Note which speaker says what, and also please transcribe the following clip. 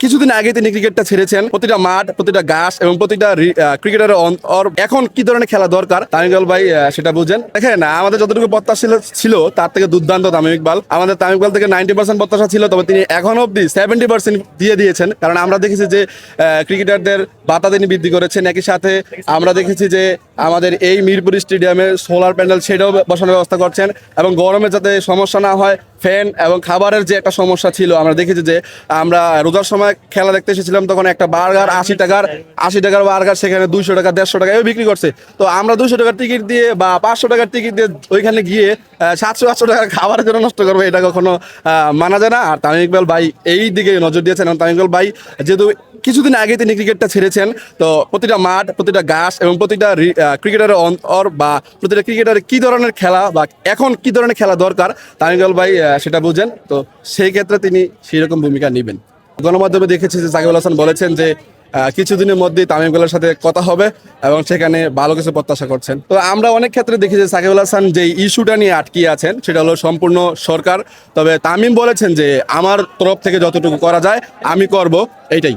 Speaker 1: কিছুদিন আগে তিনি ক্রিকেটটা ছেড়েছেন। প্রতিটা মাঠ, প্রতিটা ঘাস এবং প্রতিটা ক্রিকেটারের এখন কি ধরনের খেলা দরকার তামিম ইকবাল ভাই সেটা বুঝেন। দেখেন, আমাদের যতটুকু প্রত্যাশা ছিল তার থেকে দুর্দান্ত তামিম ইকবাল। আমাদের তামিম ইকবাল থেকে 90% প্রত্যাশা ছিল, তবে তিনি এখন অব্দি 70% দিয়ে দিয়েছেন। কারণ আমরা দেখেছি যে ক্রিকেটারদের ভাতা তিনি বৃদ্ধি করেছেন। একই সাথে আমরা দেখেছি যে আমাদের এই মিরপুর স্টেডিয়ামে সোলার প্যানেল সেটাও বসানোর ব্যবস্থা করছেন, এবং গরমে যাতে সমস্যা না হয়, ফ্যান এবং খাবারের যে একটা সমস্যা ছিল। আমরা দেখেছি যে আমরা রোজার সময় খেলা দেখতে এসেছিলাম, তখন একটা বার্গার 80 টাকার বার্গার সেখানে 200 টাকা 150 টাকা এভাবে বিক্রি করছে। তো আমরা 200 টাকার টিকিট দিয়ে বা 500 টাকার টিকিট দিয়ে ওইখানে গিয়ে 700-800 টাকা খাবারের জন্য নষ্ট করবো, এটা কখনো মানা যায় না। আর তামিম ইকবাল ভাই এই দিকে নজর দিয়েছেন, এবং তামিম ইকবাল ভাই যেহেতু কিছুদিন আগে তিনি ক্রিকেটটা ছেড়েছেন, তো প্রতিটা মাঠ, প্রতিটা ঘাস এবং প্রতিটা ক্রিকেটারের বা প্রতিটা ক্রিকেটারের কি ধরনের খেলা বা এখন কি ধরনের খেলা দরকার তামিম ইকবাল ভাই সেটা বুঝেন। তো সেই ক্ষেত্রে তিনি সেই রকম ভূমিকা নেবেন। গণমাধ্যমে দেখেছি যে সাকিব আল হাসান বলেছেন যে কিছুদিনের মধ্যেই তামিম ইকবালের সাথে কথা হবে এবং সেখানে ভালো কিছু প্রত্যাশা করছেন। তো আমরা অনেক ক্ষেত্রে দেখি যে সাকিব আল হাসান যে ইস্যুটা নিয়ে আটকিয়ে আছেন সেটা হলো সম্পূর্ণ সরকার। তবে তামিম বলেছেন যে আমার তরফ থেকে যতটুকু করা যায় আমি করব, এইটাই।